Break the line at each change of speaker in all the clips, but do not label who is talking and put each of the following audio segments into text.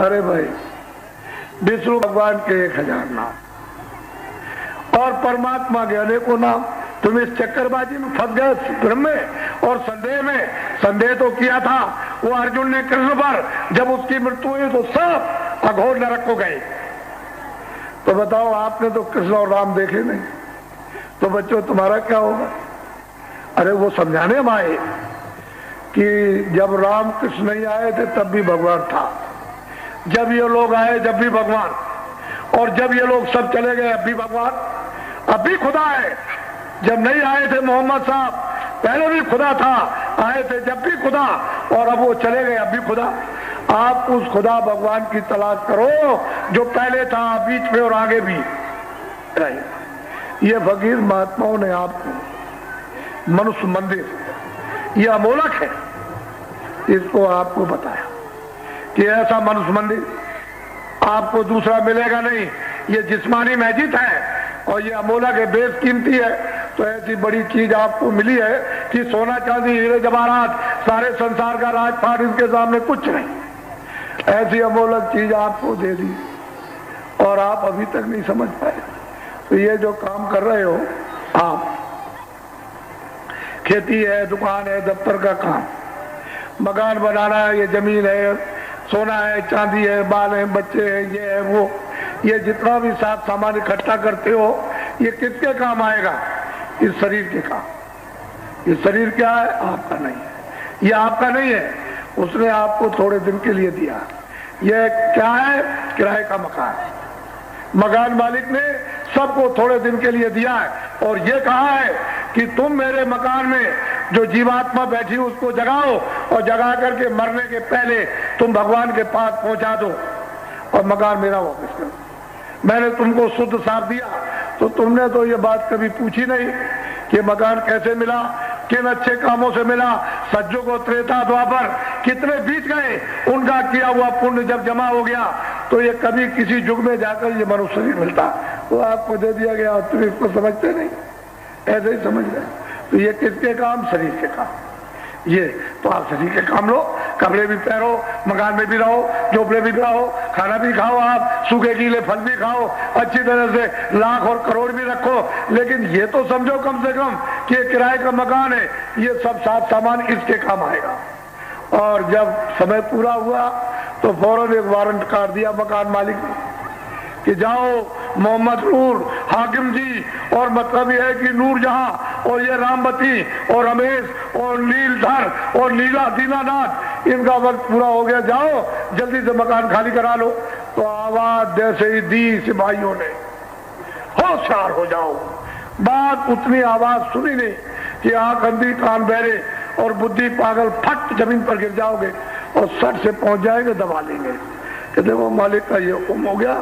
अरे भाई, विष्णु भगवान के 1000 नाम और परमात्मा के अनेकों नाम। तुम इस चक्करबाजी में फंस गए ब्रह्म में और संदेह में। संदेह तो किया था वो अर्जुन ने कृष्ण पर, जब उसकी मृत्यु हुई तो सब अघोर नरक को गए। तो बताओ, आपने तो कृष्ण और राम देखे नहीं, तो बच्चों तुम्हारा क्या होगा? अरे वो समझाने हम आए कि जब राम कृष्ण नहीं आए थे तब भी भगवान था, जब ये लोग आए जब भी भगवान, और जब ये लोग सब चले गए अब भी भगवान, अब भी खुदा है। जब नहीं आए थे मोहम्मद साहब पहले भी खुदा था, आए थे जब भी खुदा, और अब वो चले गए अब भी खुदा। आप उस खुदा भगवान की तलाश करो जो पहले था, बीच में और आगे भी रहे। ये फकीर महात्माओं ने आपको मनुष्य मंदिर, ये अमोलक है, इसको आपको बताया कि ऐसा मनुष्य मंदिर आपको दूसरा मिलेगा नहीं। ये जिस्मानी मस्जिद है और ये अमोलक है, बेशकीमती है। तो ऐसी बड़ी चीज आपको मिली है कि सोना चांदी हीरे जवाहरात सारे संसार का राजपाट इसके सामने कुछ नहीं। ऐसी अमोलक चीज आपको दे दी और आप अभी तक नहीं समझ पाए। तो ये जो काम कर रहे हो आप, खेती है, दुकान है, दफ्तर का काम, मकान बनाना है, ये जमीन है, सोना है, चांदी है, बाल है, बच्चे हैं, ये है वो, ये जितना भी साथ सामान इकट्ठा करते हो ये किसके काम आएगा? इस शरीर के काम। ये शरीर क्या है? आपका नहीं है, ये आपका नहीं है, उसने आपको थोड़े दिन के लिए दिया। ये क्या है? किराए का मकान। मकान मालिक ने सबको थोड़े दिन के लिए दिया है और ये कहा है कि तुम मेरे मकान में जो जीवात्मा बैठी उसको जगाओ और जगा करके मरने के पहले तुम भगवान के पास पहुंचा दो और मकान मेरा वापस करो। मैंने तुमको शुद्ध साफ दिया, तो तुमने तो ये बात कभी पूछी नहीं कि मकान कैसे मिला, किन अच्छे कामों से मिला। सज्जों को त्रेता द्वापर कितने बीत गए, उनका किया हुआ पुण्य जब जमा हो गया तो ये कभी किसी युग में जाकर ये मनुष्य शरीर मिलता, वो आपको दे दिया गया। तुम इसको समझते नहीं, ऐसे ही समझ रहे। तो ये किसके काम? शरीर के काम। ये तो आप शरीर के काम लो, कपड़े भी पहनो, मकान में भी रहो, झोपड़े भी रहो, खाना भी खाओ, आप सूखे गीले फल भी खाओ, अच्छी तरह से लाख और करोड़ भी रखो। लेकिन ये तो समझो कम से कम कि ये किराए का मकान है, ये सब साथ सामान इसके काम आएगा। और जब समय पूरा हुआ तो फौरन एक वारंट काट दिया मकान मालिक ने कि जाओ मोहम्मद नूर हाकिम जी, और मतलब यह है कि नूर जहां, और ये रामबती और रमेश और नीलधर और नीला दीनानाथ, इनका वक्त पूरा हो गया, जाओ जल्दी से मकान खाली करा लो। तो आवाज जैसे ही दी सिपाहियों ने, होशियार हो जाओ। बात उतनी आवाज सुनी नहीं कि आंख अंधी कान बहरे और बुद्धि पागल, फट जमीन पर गिर जाओगे और सट से पहुंच जाएंगे, दबा लेंगे कि देखो मालिक का ये हुक्म हो गया,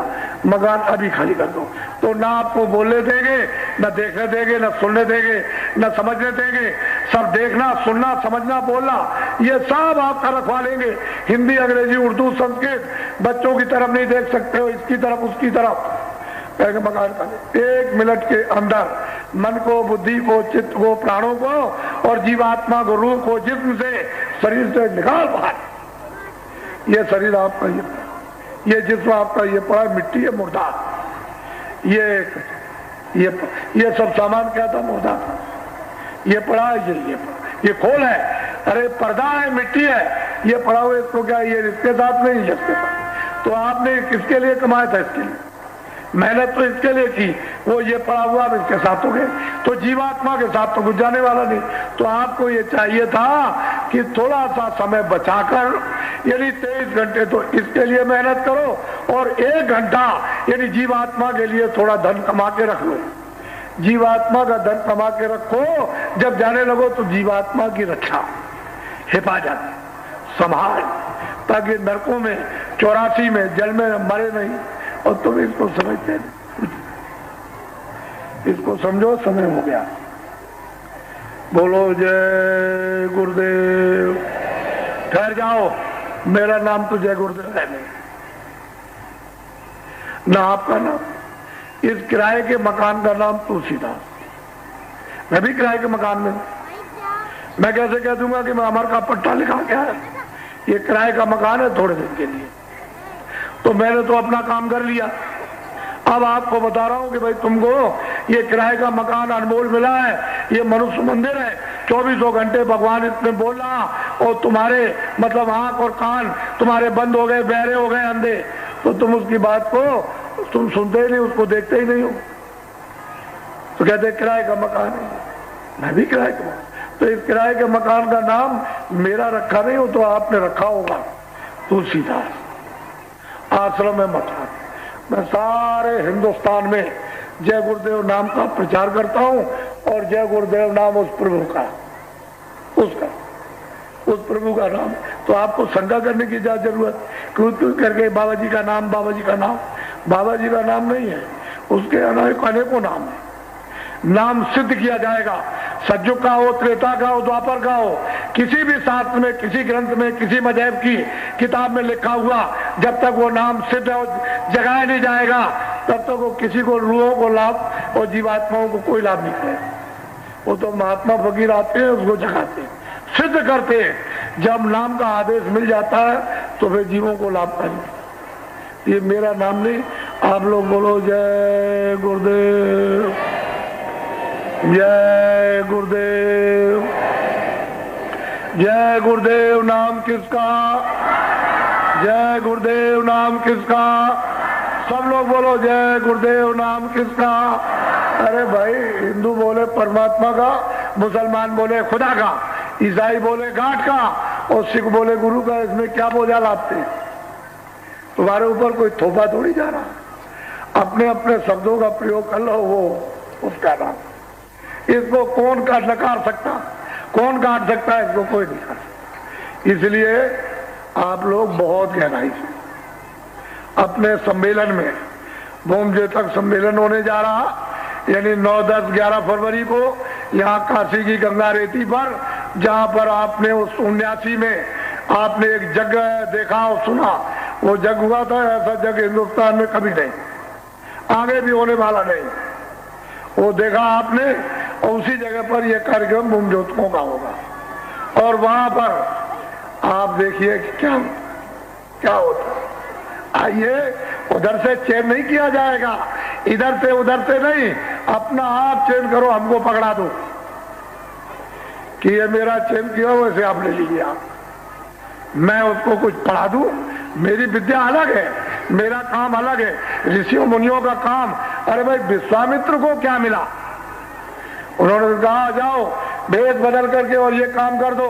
मकान अभी खाली कर दो। तो ना आपको बोलने देंगे, ना देखने देंगे, ना सुनने देंगे, ना समझने देंगे। सब देखना, सुनना, समझना, बोलना, ये सब आपका रखवा लेंगे। हिंदी, अंग्रेजी, उर्दू, संस्कृत, बच्चों की तरफ नहीं देख सकते हो, इसकी तरफ उसकी तरफ, कहेंगे मकान खाली। 1 मिनट के अंदर मन को, बुद्धि को, चित्त को, प्राणों को और जीवात्मा को, रूह को जिस्म से, शरीर से निकाल बाहर। ये शरीर आपका, ये जिस्म आपका, ये पड़ा मिट्टी है, मुर्दा। ये सब सामान क्या था? मुर्दा था। ये पड़ा है, ये खोल है, अरे पर्दा है, मिट्टी है, ये पड़ा हुआ, इसको क्या, ये इसके साथ नहीं, इसके साथ। तो आपने किसके लिए कमाया था? इसके लिए मेहनत तो इसके लिए की, वो ये पड़ा हुआ अब इसके साथ हो गए। तो जीवात्मा के साथ तो कुछ जाने वाला नहीं। तो आपको ये चाहिए था कि थोड़ा सा समय बचाकर, यानी 23 घंटे तो इसके लिए मेहनत करो और 1 घंटा यानी जीवात्मा के लिए थोड़ा धन कमा के रख लो। जीवात्मा का धन कमा के रखो, जब जाने लगो तो जीवात्मा की रक्षा, हिफाजत, संभाल, ताकि नरकों में 84 में जल में मरे नहीं। और तुम इसको समझते नहीं, इसको समझो, समय हो गया। बोलो जय गुरुदेव। ठहर जाओ, मेरा नाम तो जय गुरुदेव है नहीं, ना आपका नाम। इस किराए के मकान का नाम तुलसीदास। मैं भी किराए के मकान में, मैं कैसे कह दूंगा कि मैं अमर का पट्टा लिखा क्या है? ये किराए का मकान है थोड़े दिन के लिए। तो मैंने तो अपना काम कर लिया। अब आपको बता रहा हूं कि भाई तुमको ये किराए का मकान अनमोल मिला है, ये मनुष्य मंदिर है, 24 घंटे भगवान इसमें बोल रहा, और तुम्हारे मतलब आंख और कान तुम्हारे बंद हो गए, बहरे हो गए, अंधे, तो तुम उसकी बात को तुम सुनते ही नहीं, उसको देखते ही नहीं हो। तो कहते किराए का मकान है, मैं भी किराए का, तो इस किराए के मकान का नाम मेरा रखा नहीं हो तो आपने रखा होगा तुलसीदास आश्रम में मकान। मैं सारे हिंदुस्तान में जय गुरुदेव नाम का प्रचार करता हूं, और जय गुरुदेव नाम उस प्रभु का, उस प्रभु का नाम। तो आपको शंका करने की क्या जरूरत, क्यों करके बाबा जी का नाम, बाबा जी का नाम, बाबा जी का नाम नहीं है, उसके अनेकों नाम है। नाम सिद्ध किया जाएगा, सतयुग का हो, त्रेता का हो, द्वापर का हो, किसी भी शास्त्र में, किसी ग्रंथ में, किसी मजहब की किताब में लिखा हुआ, जब तक वो नाम सिद्ध और जगाया नहीं जाएगा तब तक वो किसी को, रूहों को लाभ और जीवात्माओं को कोई लाभ नहीं करेगा। वो तो महात्मा फकीर आते हैं, उसको जगाते हैं, सिद्ध करते हैं। जब नाम का आदेश मिल जाता है तो फिर जीवों को लाभकारी। ये मेरा नाम नहीं, आप लोग बोलो जय गुरुदेव, जय गुरुदेव, जय गुरुदेव नाम किसका, जय गुरुदेव नाम किसका, सब लोग बोलो जय गुरुदेव नाम किसका। अरे भाई, हिंदू बोले परमात्मा का, मुसलमान बोले खुदा का, ईसाई बोले गांठ का, और सिख बोले गुरु का। इसमें क्या बोझा लादते, तुम्हारे ऊपर कोई थोपा थोड़ी जा रहा। अपने अपने शब्दों का प्रयोग कर लो, वो उसका नाम। इसको कौन काट नकार सकता, कौन काट सकता है, इसको कोई नहीं कर। इसलिए आप लोग बहुत गहराई से अपने सम्मेलन में, भूमजे तक सम्मेलन होने जा रहा, यानी 9, 10, 11 फरवरी को यहाँ काशी की गंगा रेती पर, जहाँ पर आपने उस 79 में आपने एक जग देखा और सुना, वो जग हुआ था, ऐसा जग हिंदुस्तान में कभी नहीं, आगे भी होने वाला नहीं। वो देखा आपने, और उसी जगह पर यह कार्यक्रम भूमज्योतियों का होगा। और वहां पर आप देखिए कि क्या होता है। आइए, उधर से चेन नहीं किया जाएगा, इधर से उधर से नहीं, अपना आप चेन करो, हमको पकड़ा दो कि ये मेरा चेन किया, वैसे आप ले लीजिए। आप, मैं उसको कुछ पढ़ा दूं, मेरी विद्या अलग है, मेरा काम अलग है, ऋषियों मुनियों का काम। अरे भाई, विश्वामित्र को क्या मिला, उन्होंने कहा जाओ भेद बदल करके और ये काम कर दो,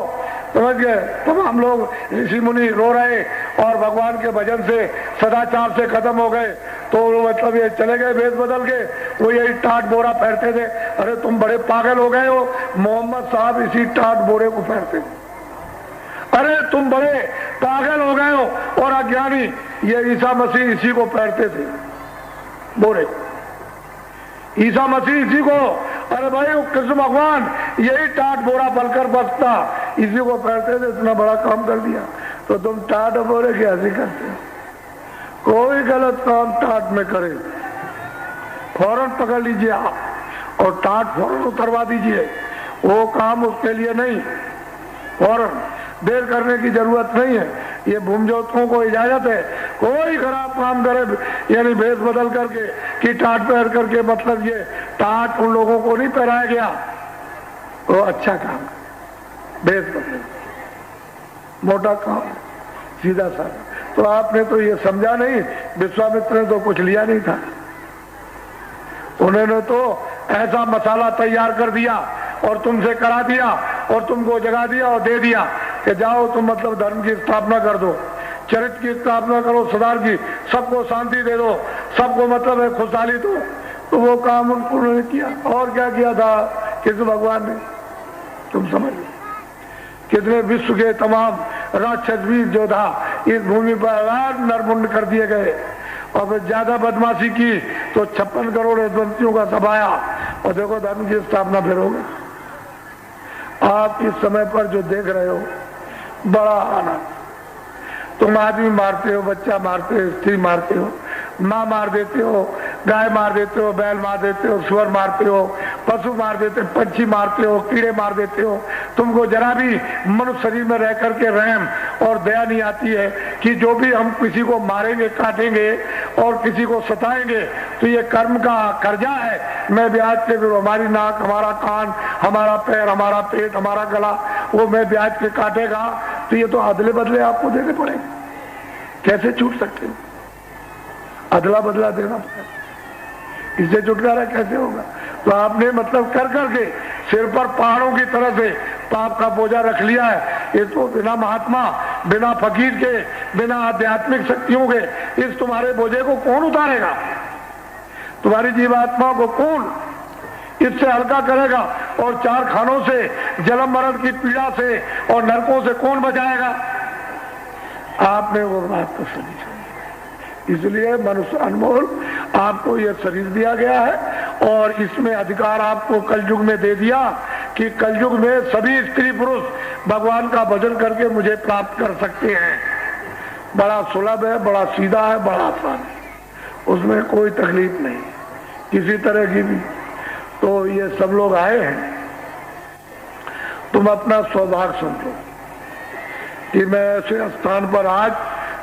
समझ गए। तब हम लोग ऋषि मुनि रो रहे और भगवान के भजन से, सदाचार से खत्म हो गए, तो मतलब ये चले गए भेद बदल के, वो यही टाट बोरा पहनते थे। अरे तुम बड़े पागल हो गए हो, मोहम्मद साहब इसी टाट बोरे को पहनते थे। अरे तुम बड़े पागल हो गए हो और अज्ञानी, ये ईसा मसीह इसी को पहनते थे, बोरे, ईसा मसीह इसी को। अरे भाई, कृष्ण भगवान यही टाट बोरा बनकर बसता, इसी को पहनते थे, इतना बड़ा काम कर दिया। तो तुम टाट बोरे की हंसी करते हो। कोई गलत काम टाट में करे, फौरन पकड़ लीजिए आप और टाट फौरन उतरवा दीजिए। वो काम उसके लिए नहीं, फौरन, देर करने की जरूरत नहीं है। ये भूमज्योतियों को इजाजत है, कोई खराब काम करे, यानी भेष बदल करके कि टाट पहन करके, मतलब ये टाट उन लोगों को नहीं पहनाया गया, वो अच्छा काम, भेष बदल, मोटा काम, सीधा साधा। तो आपने तो ये समझा नहीं, विश्वामित्र ने तो कुछ लिया नहीं था, उन्होंने तो ऐसा मसाला तैयार कर दिया और तुमसे करा दिया और तुमको जगा दिया और दे दिया कि जाओ तुम मतलब धर्म की स्थापना कर दो, चरित्र की स्थापना करो, सुधार की, सबको शांति दे दो, सबको मतलब है खुशहाली दो। तो वो काम उन्होंने किया। और क्या किया था कृष्ण भगवान ने, तुम समझ लो। कितने विश्व के तमाम राक्षस वीर योद्धा इस भूमि पर नरमुंड कर दिए गए, और फिर ज्यादा बदमाशी की तो 56 करोड़ यदुवंशियों का सभाया, और देखो धर्म की स्थापना फिर हो गई। आप इस समय पर जो देख रहे हो, बड़ा आनंद, तुम आदमी मारते हो, बच्चा मारते हो, स्त्री मारते हो, माँ मार देते हो, गाय मार देते हो, बैल मार देते हो, सुअर मारते हो, पशु मार देते हो, पंछी मारते हो, कीड़े मार देते हो। तुमको जरा भी मनुष्य शरीर में रह करके रहम और दया नहीं आती है कि जो भी हम किसी को मारेंगे, काटेंगे और किसी को सताएंगे तो ये कर्म का कर्जा है। मैं ब्याज के हमारी नाक, हमारा कान, हमारा पैर, हमारा पेट, हमारा गला, वो मैं ब्याज के काटेगा तो ये तो अदले बदले आपको देने पड़ेंगे। कैसे छूट सकते हो? अदला बदला देना पड़ेगा। इससे छुटकारा कैसे होगा? तो आपने मतलब कर करके सिर पर पहाड़ों की तरह से पाप का बोझा रख लिया है। ये तो बिना महात्मा, बिना फकीर के, बिना आध्यात्मिक शक्तियों के इस तुम्हारे बोझे को कौन उतारेगा? तुम्हारी जीवात्मा को कौन इससे हल्का करेगा? और चार खानों से, जन्म मरण की पीड़ा से और नरकों से कौन बचाएगा? आपने वो बात तो सुनी। इसलिए मनुष्य अनमोल, आपको यह शरीर दिया गया है और इसमें अधिकार आपको कलयुग में दे दिया कि कलयुग में सभी स्त्री पुरुष भगवान का भजन करके मुझे प्राप्त कर सकते हैं। बड़ा सुलभ है, बड़ा सीधा है, बड़ा आसान है, उसमें कोई तकलीफ नहीं किसी तरह की भी। तो ये सब लोग आए हैं, तुम अपना सौभाग्य समझो कि मैं ऐसे स्थान पर आज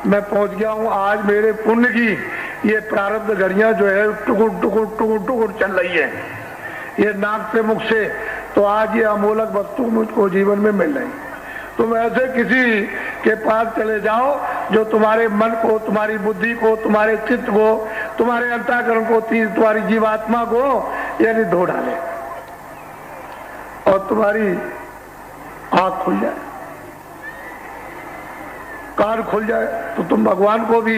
मैं पहुंच गया हूं। आज मेरे पुण्य की ये प्रारब्ध घड़ियां जो है टुकुर टुकुर टुकुर टुकुर चल रही है, ये नाक से मुख से। तो आज ये अमूलक वस्तु मुझको जीवन में मिल रही। तुम ऐसे किसी के पास चले जाओ जो तुम्हारे मन को, तुम्हारी बुद्धि को, तुम्हारे चित्त को, तुम्हारे अंतःकरण को, तुम्हारी जीवात्मा को यानी धो डाले और तुम्हारी आंख खुल जाए, कान खुल जाए, तो तुम भगवान को भी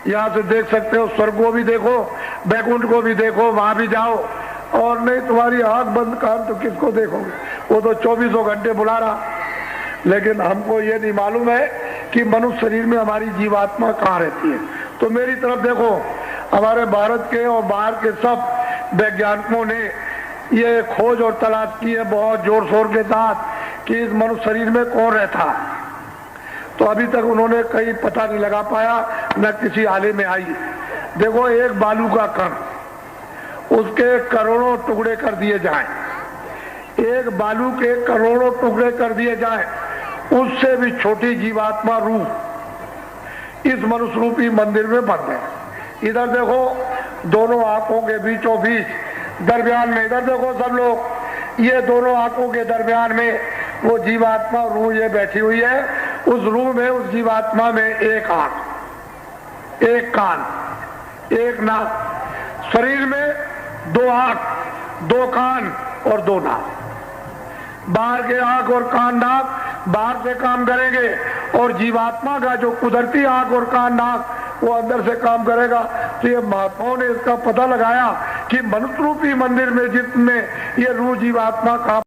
यहाँ से देख सकते हो, स्वर्ग को भी देखो, बैकुंठ को भी देखो, वहां भी जाओ। और नहीं तुम्हारी आंख बंद, कान तो किसको देखोगे? वो तो 24 घंटे बुला रहा। लेकिन हमको ये नहीं मालूम है कि मनुष्य शरीर में हमारी जीवात्मा कहाँ रहती है। तो मेरी तरफ देखो, हमारे भारत के और बाहर के सब वैज्ञानिकों ने ये खोज और तलाश की है बहुत जोर शोर के साथ कि इस मनुष्य शरीर में कौन रहता है। तो अभी तक उन्होंने कहीं पता नहीं लगा पाया, न किसी आले में आई। देखो, एक बालू का कण, उसके करोड़ों टुकड़े कर दिए जाएं, एक बालू के करोड़ों टुकड़े कर दिए जाएं, उससे भी छोटी जीवात्मा रूप इस मनुष्य रूपी मंदिर में बंद है। इधर देखो, दोनों आंखों के बीचों बीच दरमियान में, इधर देखो सब लोग, ये दोनों आंखों के दरमियान में वो जीवात्मा रूह ये बैठी हुई है। उस रूह में, उस जीवात्मा में एक आंख, एक कान, एक नाक। शरीर में 2 आंख, 2 कान और 2 नाक। बाहर के आंख और कान नाक बाहर से काम करेंगे और जीवात्मा का जो कुदरती आंख और कान नाक वो अंदर से काम करेगा। तो ये महात्माओं ने इसका पता लगाया कि मनुष्य रूपी मंदिर में जिसमें ये रूह जीवात्मा काम